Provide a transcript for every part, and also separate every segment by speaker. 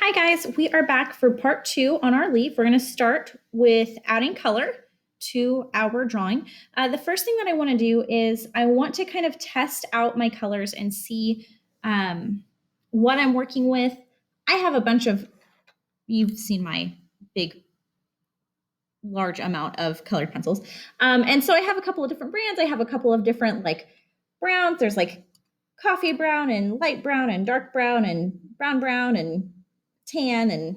Speaker 1: Hi guys, we are back for part 2 on our leaf. We're going to start with adding color to our drawing. The first thing that I want to do is I want to kind of test out my colors and see what I'm working with. I have a bunch of, you've seen my large amount of colored pencils. And so I have a couple of different brands. I have a couple of different like browns. There's like coffee brown and light brown and dark brown and brown and tan and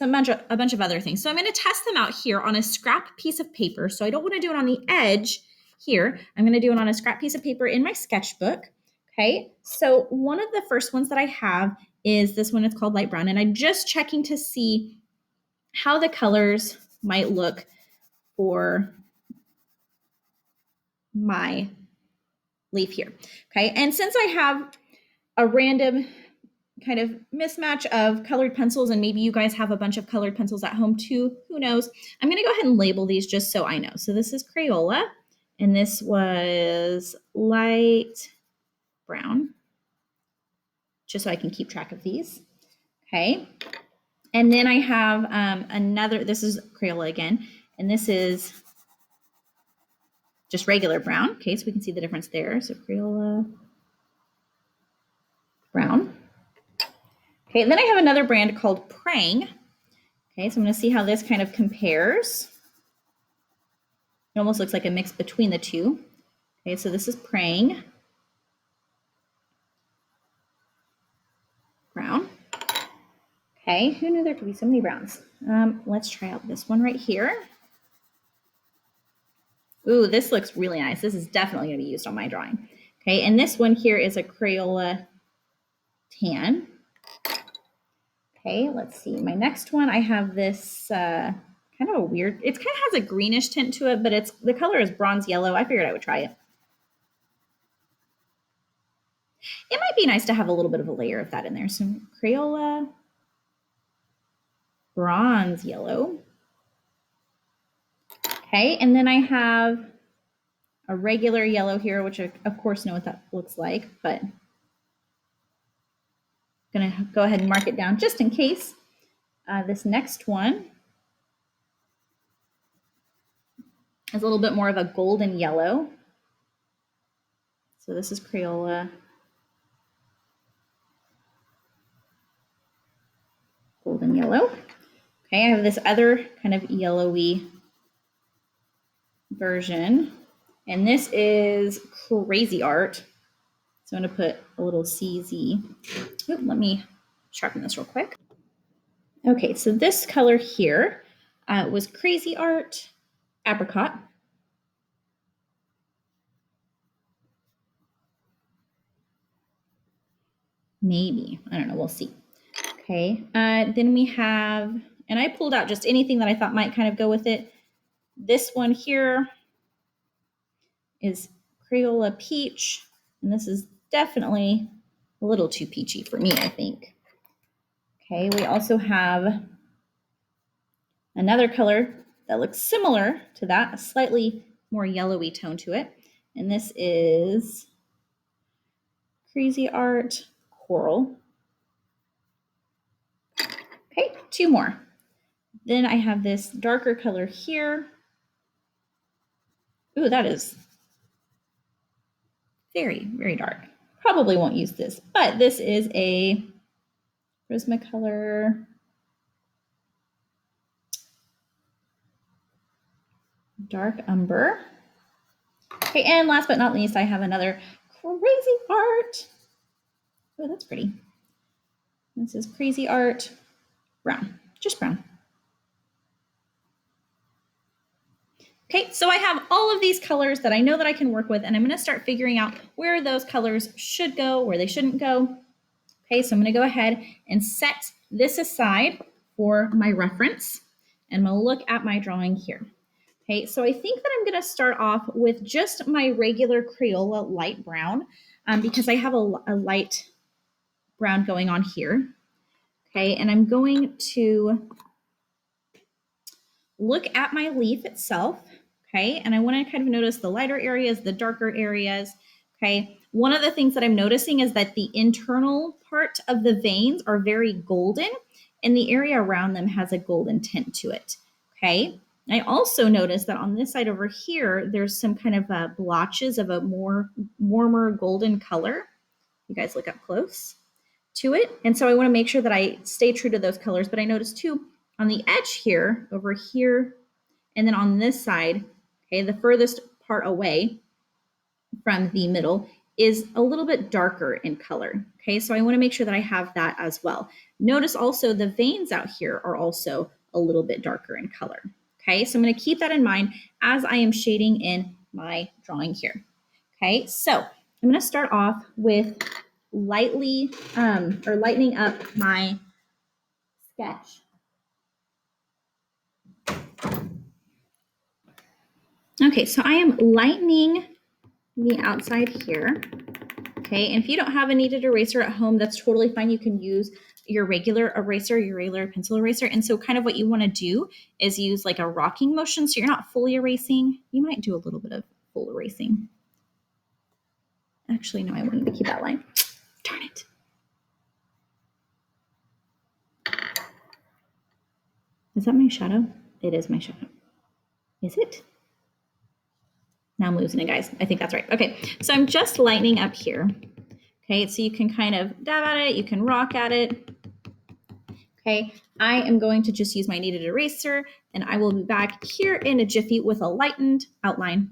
Speaker 1: a bunch of other things. So I'm going to test them out here on a scrap piece of paper. So I don't want to do it on the edge here. I'm going to do it on a scrap piece of paper in my sketchbook. Okay. So one of the first ones that I have is this one. It's called light brown. And I'm just checking to see how the colors might look for my leaf here. Okay. And since I have a random kind of mismatch of colored pencils, and maybe you guys have a bunch of colored pencils at home too, who knows, I'm going to go ahead and label these just so I know. So this is Crayola, and this was light brown, just so I can keep track of these. Okay. And then I have another, this is Crayola again, and this is just regular brown. Okay, so we can see the difference there. So Crayola brown. Okay, and then I have another brand called Prang. Okay, so I'm going to see how this kind of compares. It almost looks like a mix between the two. Okay, so this is Prang brown. Okay, who knew there could be so many browns? Let's try out this one right here. Ooh, this looks really nice. This is definitely going to be used on my drawing. Okay, and this one here is a Crayola tan. Okay, let's see. My next one, I have this kind of a weird, it kind of has a greenish tint to it, but the color is bronze yellow. I figured I would try it. It might be nice to have a little bit of a layer of that in there. So Crayola bronze yellow. Okay, and then I have a regular yellow here, which I, of course, know what that looks like, but I'm going to go ahead and mark it down just in case. This next one is a little bit more of a golden yellow. So this is Crayola golden yellow. Okay, I have this other kind of yellowy version, and this is Crazy Art. So I'm going to put a little CZ. Ooh, let me sharpen this real quick. Okay, so this color here was Crazy Art Apricot. Maybe, I don't know, we'll see. Okay, then we have, and I pulled out just anything that I thought might kind of go with it. This one here is Crayola Peach, and this is definitely a little too peachy for me, I think. Okay, we also have another color that looks similar to that, a slightly more yellowy tone to it, and this is Crazy Art Coral. Okay, two more. Then I have this darker color here. Ooh, that is very, very dark. Probably won't use this, but this is a Prismacolor Dark Umber. Okay, and last but not least, I have another Crazy Art. Oh, that's pretty. This is Crazy Art Brown, just brown. Okay, so I have all of these colors that I know that I can work with, and I'm going to start figuring out where those colors should go, where they shouldn't go. Okay, so I'm going to go ahead and set this aside for my reference, and I'm going to look at my drawing here. Okay, so I think that I'm going to start off with just my regular Crayola light brown because I have a light brown going on here. Okay, and I'm going to look at my leaf itself. Okay, and I want to kind of notice the lighter areas, the darker areas. Okay, one of the things that I'm noticing is that the internal part of the veins are very golden, and the area around them has a golden tint to it. Okay. I also noticed that on this side over here, there's some kind of blotches of a more warmer golden color. You guys look up close to it. And so I want to make sure that I stay true to those colors. But I noticed too, on the edge here, over here, and then on this side, okay, the furthest part away from the middle is a little bit darker in color. Okay, so I want to make sure that I have that as well. Notice also the veins out here are also a little bit darker in color. Okay, so I'm going to keep that in mind as I am shading in my drawing here. Okay, so I'm going to start off with lightning up my sketch. Okay, so I am lightening the outside here. Okay, and if you don't have a kneaded eraser at home, that's totally fine. You can use your regular eraser, your regular pencil eraser. And so kind of what you want to do is use like a rocking motion. So you're not fully erasing. You might do a little bit of full erasing. Actually, no, I wanted to keep that line. Darn it. Is that my shadow? It is my shadow. Is it? Now I'm losing it, guys. I think that's right. Okay, so I'm just lightening up here. Okay, so you can kind of dab at it, you can rock at it. Okay, I am going to just use my kneaded eraser, and I will be back here in a jiffy with a lightened outline.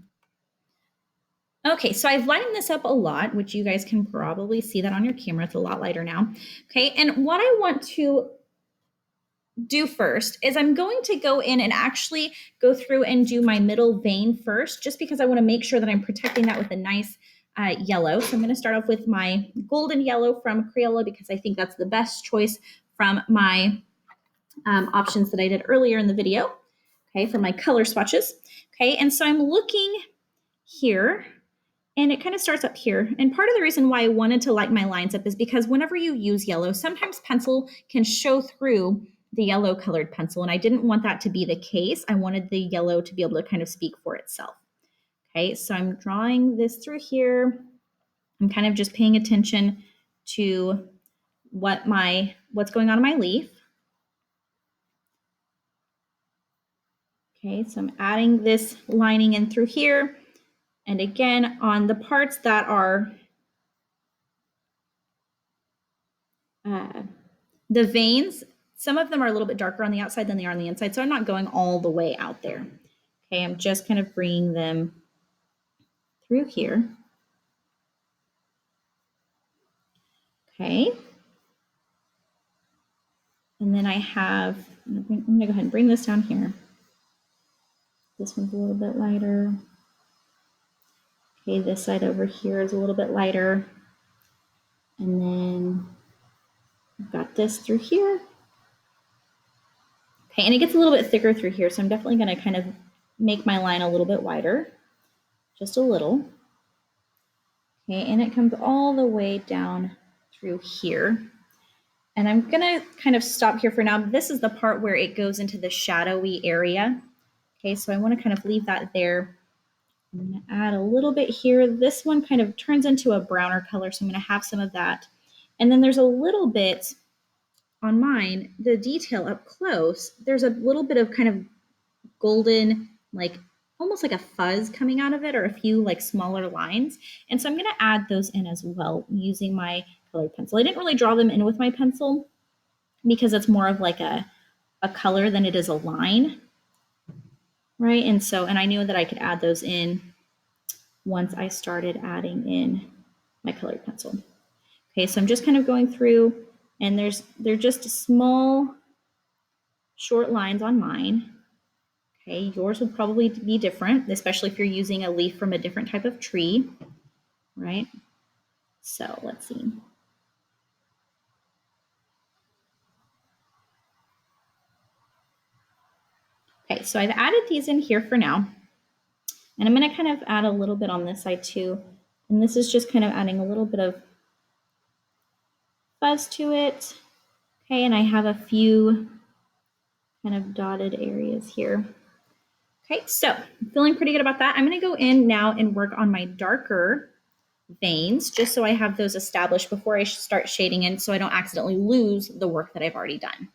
Speaker 1: Okay, so I've lightened this up a lot, which you guys can probably see that on your camera. It's a lot lighter now. Okay, and what I want to do first is I'm going to go in and actually go through and do my middle vein first, just because I want to make sure that I'm protecting that with a nice yellow. So I'm going to start off with my golden yellow from Crayola because I think that's the best choice from my options that I did earlier in the video, okay, for my color swatches. Okay, and so I'm looking here, and it kind of starts up here. And part of the reason why I wanted to light my lines up is because whenever you use yellow, sometimes pencil can show through the yellow colored pencil, and I didn't want that to be the case. I wanted the yellow to be able to kind of speak for itself. Okay, so I'm drawing this through here. I'm kind of just paying attention to what's going on in my leaf. Okay, so I'm adding this lining in through here. And again, on the parts that are the veins, some of them are a little bit darker on the outside than they are on the inside. So I'm not going all the way out there. Okay, I'm just kind of bringing them through here. Okay. And then I'm going to go ahead and bring this down here. This one's a little bit lighter. Okay, this side over here is a little bit lighter. And then I've got this through here. Okay, and it gets a little bit thicker through here, so I'm definitely going to kind of make my line a little bit wider, just a little. Okay, and it comes all the way down through here. And I'm going to kind of stop here for now. This is the part where it goes into the shadowy area. Okay, so I want to kind of leave that there. I'm going to add a little bit here. This one kind of turns into a browner color, so I'm going to have some of that. And then there's a little bit on mine, the detail up close, there's a little bit of kind of golden, like almost like a fuzz coming out of it, or a few like smaller lines. And so I'm going to add those in as well using my colored pencil. I didn't really draw them in with my pencil because it's more of like a color than it is a line, right? And I knew that I could add those in once I started adding in my colored pencil. Okay, so I'm just kind of going through, and they're just small, short lines on mine. Okay, yours would probably be different, especially if you're using a leaf from a different type of tree, right? So let's see. Okay, so I've added these in here for now. And I'm going to kind of add a little bit on this side too. And this is just kind of adding a little bit of fuzz to it. Okay, and I have a few kind of dotted areas here. Okay, so I'm feeling pretty good about that. I'm going to go in now and work on my darker veins, just so I have those established before I start shading in, so I don't accidentally lose the work that I've already done.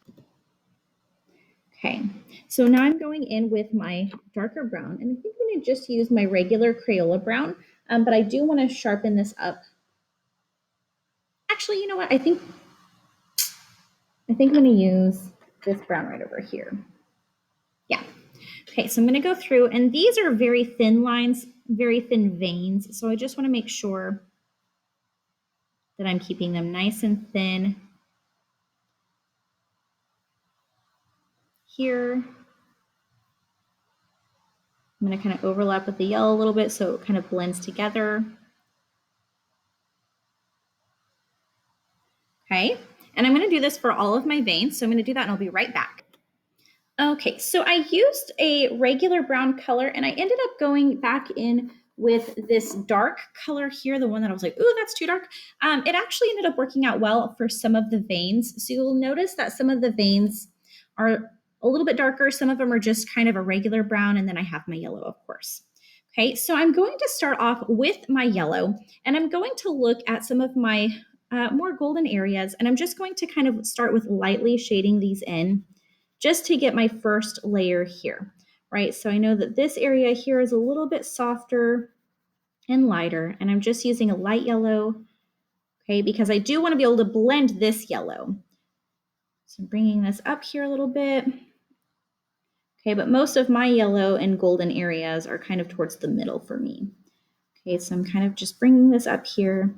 Speaker 1: Okay, so now I'm going in with my darker brown, and I think I'm going to just use my regular Crayola brown, but I do want to sharpen this up. Actually, you know what? I think I'm going to use this brown right over here. Yeah. Okay, so I'm going to go through, and these are very thin lines, very thin veins, so I just want to make sure that I'm keeping them nice and thin here. I'm going to kind of overlap with the yellow a little bit so it kind of blends together. Okay, and I'm going to do this for all of my veins, so I'm going to do that and I'll be right back. Okay, so I used a regular brown color and I ended up going back in with this dark color here, the one that I was like, ooh, that's too dark. It actually ended up working out well for some of the veins. So you'll notice that some of the veins are a little bit darker. Some of them are just kind of a regular brown, and then I have my yellow, of course. Okay, so I'm going to start off with my yellow, and I'm going to look at some of my more golden areas, and I'm just going to kind of start with lightly shading these in just to get my first layer here, right? So I know that this area here is a little bit softer and lighter, and I'm just using a light yellow, okay, because I do want to be able to blend this yellow. So I'm bringing this up here a little bit. Okay, but most of my yellow and golden areas are kind of towards the middle for me. Okay, so I'm kind of just bringing this up here.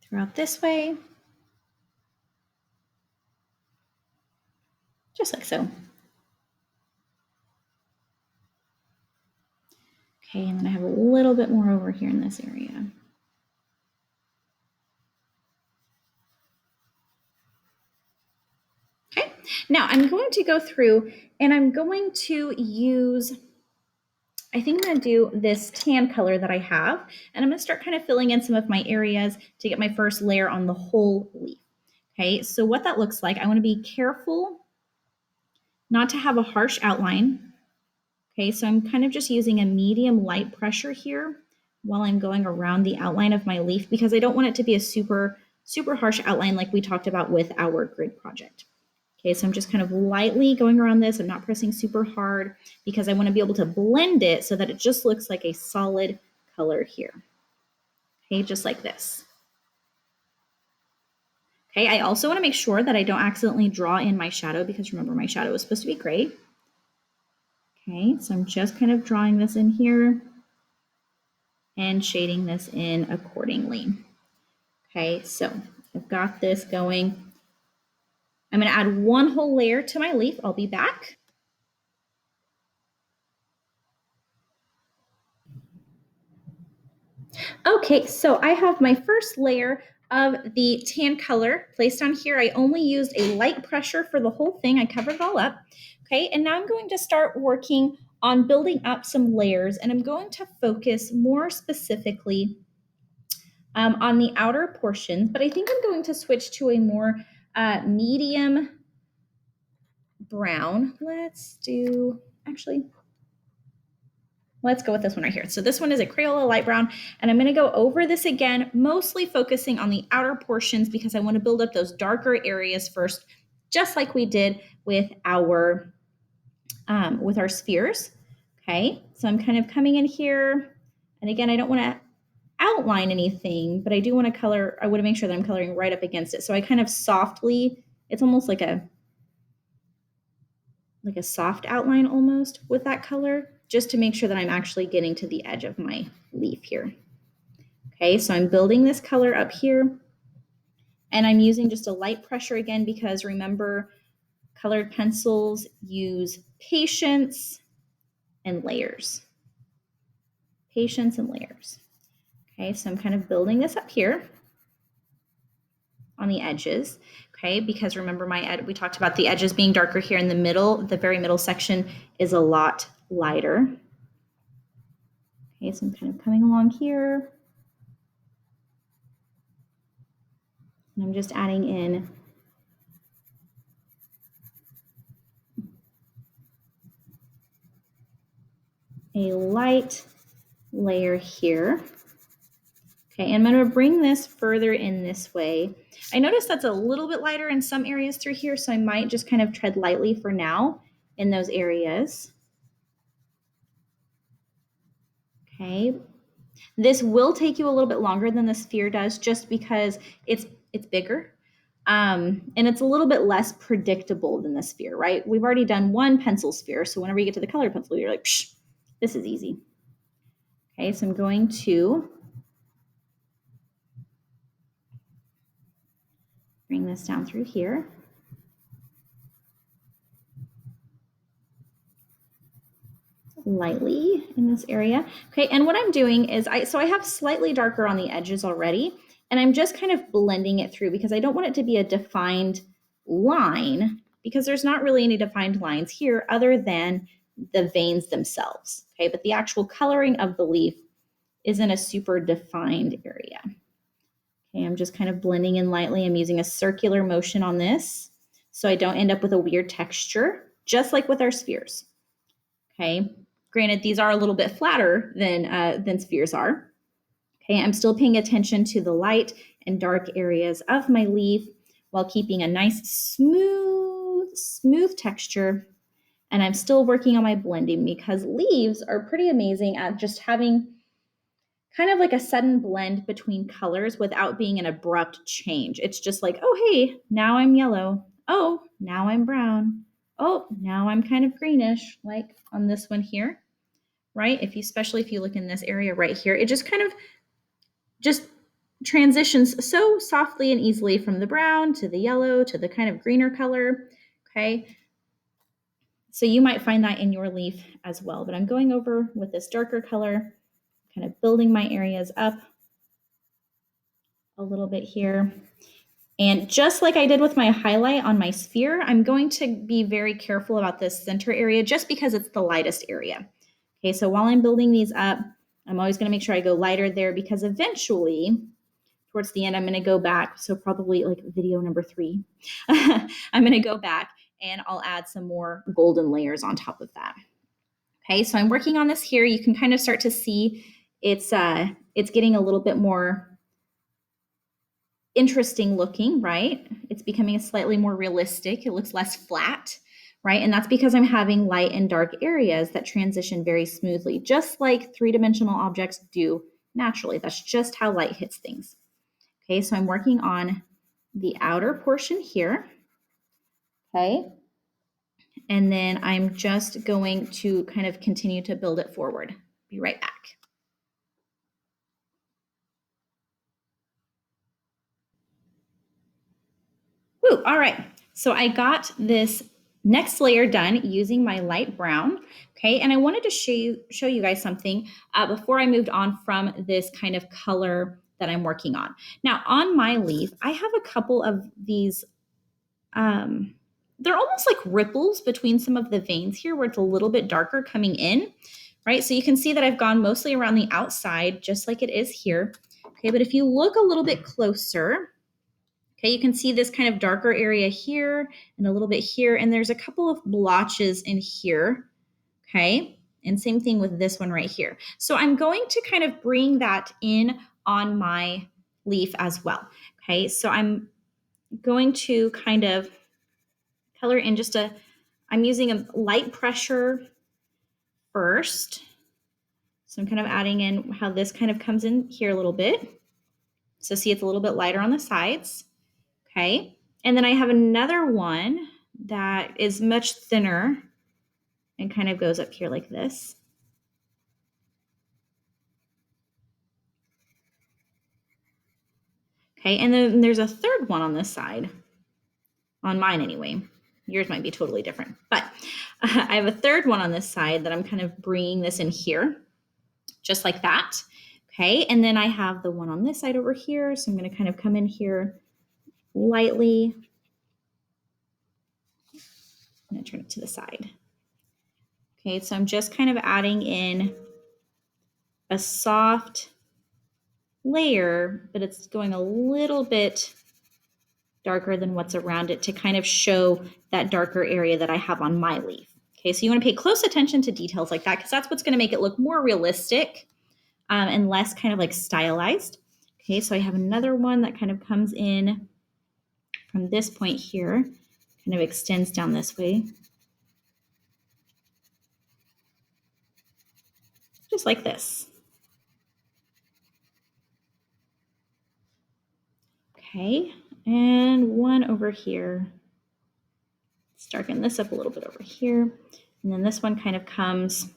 Speaker 1: Throughout this way. Just like so. Okay, and then I have a little bit more over here in this area. Okay, now I'm going to go through and I'm going to use, I think I'm going to do this tan color that I have, and I'm going to start kind of filling in some of my areas to get my first layer on the whole leaf. Okay, so what that looks like, I want to be careful not to have a harsh outline. Okay, so I'm kind of just using a medium light pressure here while I'm going around the outline of my leaf, because I don't want it to be a super harsh outline like we talked about with our grid project. Okay, so I'm just kind of lightly going around this. I'm not pressing super hard because I want to be able to blend it so that it just looks like a solid color here. Okay, just like this. Okay, I also want to make sure that I don't accidentally draw in my shadow, because remember, my shadow is supposed to be gray. Okay, so I'm just kind of drawing this in here and shading this in accordingly. Okay, so I've got this going. I'm going to add one whole layer to my leaf. I'll be back. Okay, so I have my first layer of the tan color placed on here. I only used a light pressure for the whole thing. I covered it all up. Okay, and now I'm going to start working on building up some layers, and I'm going to focus more specifically on the outer portions, but I think I'm going to switch to a more medium brown. Let's go with this one right here. So this one is a Crayola light brown, and I'm going to go over this again, mostly focusing on the outer portions because I want to build up those darker areas first, just like we did with our spheres. Okay, so I'm kind of coming in here, and again, I don't want to outline anything, but I do want to color. I want to make sure that I'm coloring right up against it. So I kind of softly, it's almost like a soft outline almost with that color, just to make sure that I'm actually getting to the edge of my leaf here. Okay, so I'm building this color up here, and I'm using just a light pressure again, because remember, colored pencils use patience and layers. Patience and layers. Okay, so I'm kind of building this up here on the edges, okay, because remember we talked about the edges being darker here in the middle. The very middle section is a lot lighter. Okay, so I'm kind of coming along here. And I'm just adding in a light layer here. Okay, and I'm going to bring this further in this way. I notice that's a little bit lighter in some areas through here, so I might just kind of tread lightly for now in those areas. Okay, this will take you a little bit longer than the sphere does just because it's bigger. And it's a little bit less predictable than the sphere, right? We've already done one pencil sphere, so whenever you get to the color pencil, you're like, psh, this is easy. Okay, so I'm going to bring this down through here. Lightly in this area. Okay, and what I'm doing is I have slightly darker on the edges already, and I'm just kind of blending it through because I don't want it to be a defined line because there's not really any defined lines here other than the veins themselves. Okay, but the actual coloring of the leaf isn't a super defined area. Okay, I'm just kind of blending in lightly. I'm using a circular motion on this so I don't end up with a weird texture, just like with our spheres. Okay, granted, these are a little bit flatter than spheres are. Okay, I'm still paying attention to the light and dark areas of my leaf while keeping a nice smooth texture. And I'm still working on my blending because leaves are pretty amazing at just having kind of like a sudden blend between colors without being an abrupt change. It's just like, oh, hey, now I'm yellow. Oh, now I'm brown. Oh, now I'm kind of greenish, like on this one here, right? Especially if you look in this area right here, it just kind of just transitions so softly and easily from the brown to the yellow to the kind of greener color, okay? So you might find that in your leaf as well, but I'm going over with this darker color, kind of building my areas up a little bit here. And just like I did with my highlight on my sphere, I'm going to be very careful about this center area just because it's the lightest area. Okay, so while I'm building these up, I'm always going to make sure I go lighter there because eventually, towards the end, I'm going to go back. So probably like video number 3, I'm going to go back and I'll add some more golden layers on top of that. Okay, so I'm working on this here. You can kind of start to see it's getting a little bit more interesting looking, right? It's becoming a slightly more realistic. It looks less flat, right? And that's because I'm having light and dark areas that transition very smoothly, just like three-dimensional objects do naturally. That's just how light hits things. Okay, so I'm working on the outer portion here. Okay, and then I'm just going to kind of continue to build it forward. Be right back. Woo, all right, so I got this next layer done using my light brown, okay? And I wanted to show you guys something before I moved on from this kind of color that I'm working on. Now, on my leaf, I have a couple of these, they're almost like ripples between some of the veins here where it's a little bit darker coming in, right? So you can see that I've gone mostly around the outside, just like it is here, okay? But if you look a little bit closer, okay, you can see this kind of darker area here and a little bit here, and there's a couple of blotches in here, okay? And same thing with this one right here. So I'm going to kind of bring that in on my leaf as well, okay? So I'm going to kind of color in I'm using a light pressure first. So I'm kind of adding in how this kind of comes in here a little bit. So see, it's a little bit lighter on the sides. Okay, and then I have another one that is much thinner and kind of goes up here like this. Okay, and then there's a third one on this side, on mine anyway. Yours might be totally different, but I have a third one on this side that I'm kind of bringing this in here, just like that. Okay, and then I have the one on this side over here, so I'm going to kind of come in here lightly. I'm going to turn it to the side. Okay, so I'm just kind of adding in a soft layer, but it's going a little bit darker than what's around it to kind of show that darker area that I have on my leaf. Okay, so you want to pay close attention to details like that because that's what's going to make it look more realistic and less kind of like stylized. Okay, so I have another one that kind of comes in from this point here, kind of extends down this way. Just like this. Okay, and one over here. Let's darken this up a little bit over here. And then this one kind of comes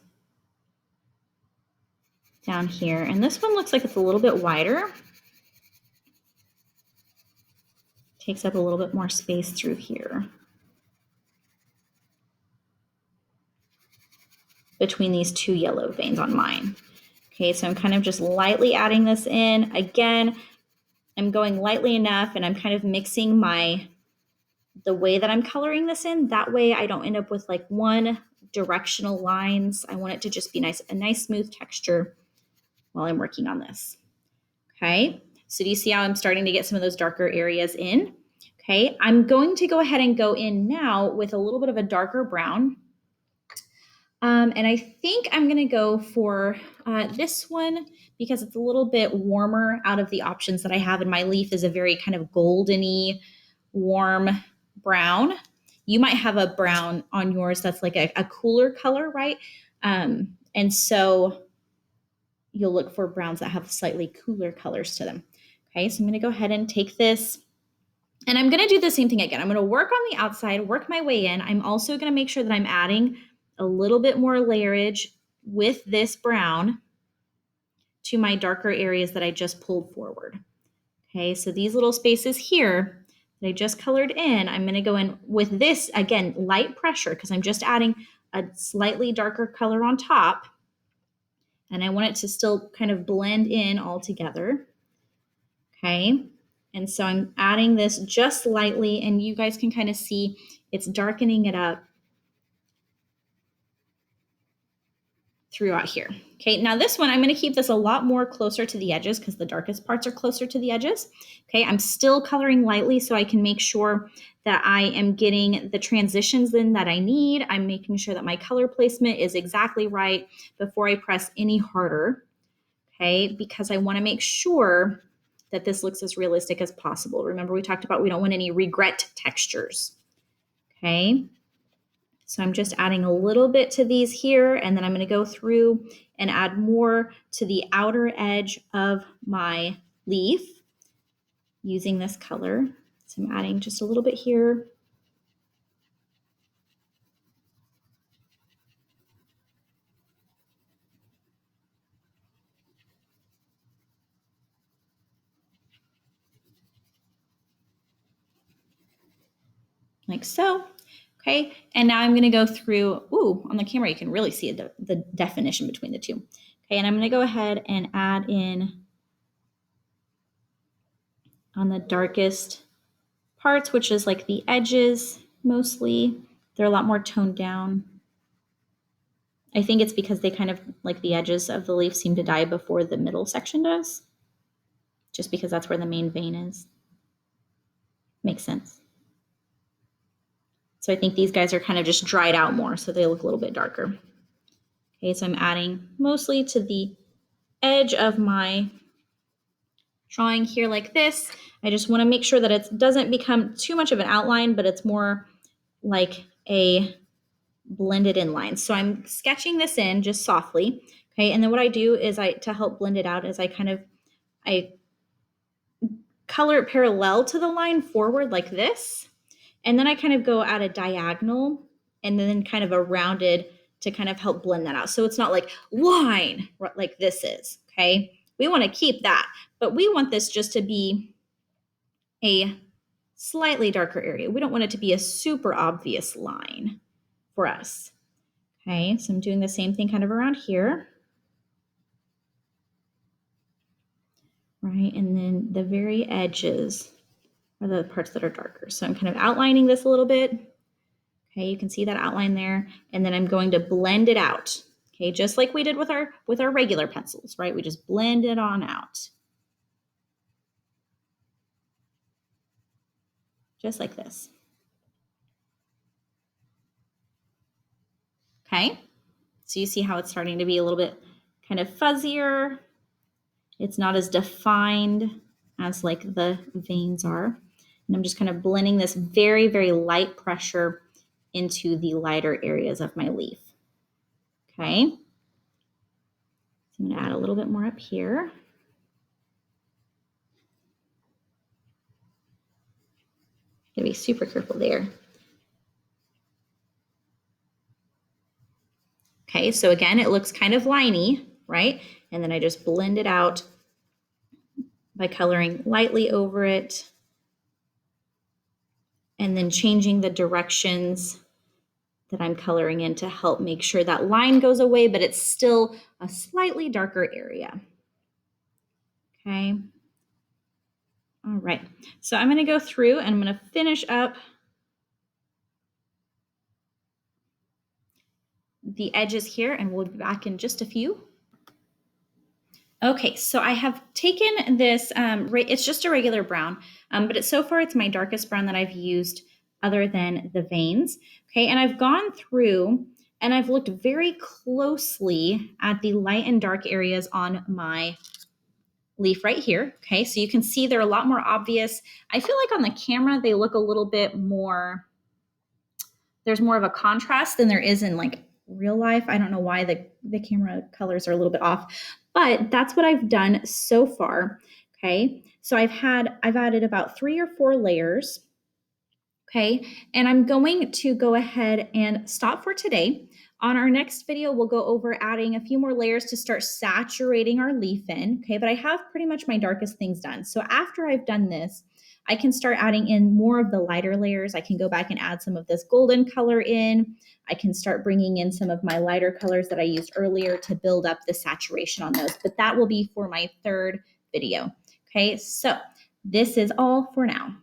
Speaker 1: down here. And this one looks like it's a little bit wider. Takes up a little bit more space through here. Between these two yellow veins on mine. Okay, so I'm kind of just lightly adding this in. Again, I'm going lightly enough and I'm kind of mixing the way that I'm coloring this in. That way I don't end up with like one directional lines. I want it to just be a nice smooth texture while I'm working on this. Okay, so do you see how I'm starting to get some of those darker areas in? Okay, I'm going to go ahead and go in now with a little bit of a darker brown. And I think I'm going to go for this one because it's a little bit warmer out of the options that I have. And my leaf is a very kind of goldeny, warm brown. You might have a brown on yours that's like a cooler color, right? And so you'll look for browns that have slightly cooler colors to them. Okay, so I'm going to go ahead and take this. And I'm going to do the same thing again. I'm going to work on the outside, work my way in. I'm also going to make sure that I'm adding a little bit more layerage with this brown to my darker areas that I just pulled forward. Okay, so these little spaces here that I just colored in, I'm going to go in with this, again, light pressure, because I'm just adding a slightly darker color on top. And I want it to still kind of blend in all together. Okay, and so I'm adding this just lightly, and you guys can kind of see it's darkening it up throughout here. Okay, now this one, I'm going to keep this a lot more closer to the edges because the darkest parts are closer to the edges. Okay, I'm still coloring lightly so I can make sure that I am getting the transitions in that I need. I'm making sure that my color placement is exactly right before I press any harder. Okay, because I want to make sure that this looks as realistic as possible. Remember, we talked about we don't want any regret textures. Okay, so I'm just adding a little bit to these here, and then I'm going to go through and add more to the outer edge of my leaf using this color. So I'm adding just a little bit here. Like so. Okay, and now I'm going to go through, on the camera you can really see the definition between the two. Okay, and I'm going to go ahead and add in on the darkest parts, which is like the edges mostly. They're a lot more toned down. I think it's because they kind of, like the edges of the leaf seem to die before the middle section does, just because that's where the main vein is. Makes sense. So I think these guys are kind of just dried out more, so they look a little bit darker. Okay, so I'm adding mostly to the edge of my drawing here like this. I just want to make sure that it doesn't become too much of an outline, but it's more like a blended in line. So I'm sketching this in just softly. Okay, and then what I do is to help blend it out is I color it parallel to the line forward like this. And then I kind of go at a diagonal and then kind of a rounded to kind of help blend that out. So it's not like line like this is, okay? We want to keep that, but we want this just to be a slightly darker area. We don't want it to be a super obvious line for us. Okay, so I'm doing the same thing kind of around here. Right, and then the very edges are the parts that are darker. So I'm kind of outlining this a little bit. Okay, you can see that outline there. And then I'm going to blend it out. Okay, just like we did with our regular pencils, right? We just blend it on out. Just like this. Okay, so you see how it's starting to be a little bit kind of fuzzier. It's not as defined as like the veins are. And I'm just kind of blending this very, very light pressure into the lighter areas of my leaf. Okay. So I'm going to add a little bit more up here. Gotta be super careful there. Okay, so again, it looks kind of liney, right? And then I just blend it out by coloring lightly over it and then changing the directions that I'm coloring in to help make sure that line goes away, but it's still a slightly darker area. Okay. All right. So I'm going to go through and I'm going to finish up the edges here, and we'll be back in just a few. Okay, so I have taken this, it's just a regular brown, but so far it's my darkest brown that I've used other than the veins. Okay, and I've gone through and I've looked very closely at the light and dark areas on my leaf right here. Okay, so you can see they're a lot more obvious. I feel like on the camera they look a little bit more, there's more of a contrast than there is in like real life. I don't know why the camera colors are a little bit off, but that's what I've done so far. Okay, so I've added about 3 or 4 layers. Okay, and I'm going to go ahead and stop for today. On our next video, we'll go over adding a few more layers to start saturating our leaf in. Okay, but I have pretty much my darkest things done. So after I've done this, I can start adding in more of the lighter layers. I can go back and add some of this golden color in. I can start bringing in some of my lighter colors that I used earlier to build up the saturation on those, but that will be for my third video. Okay, so this is all for now.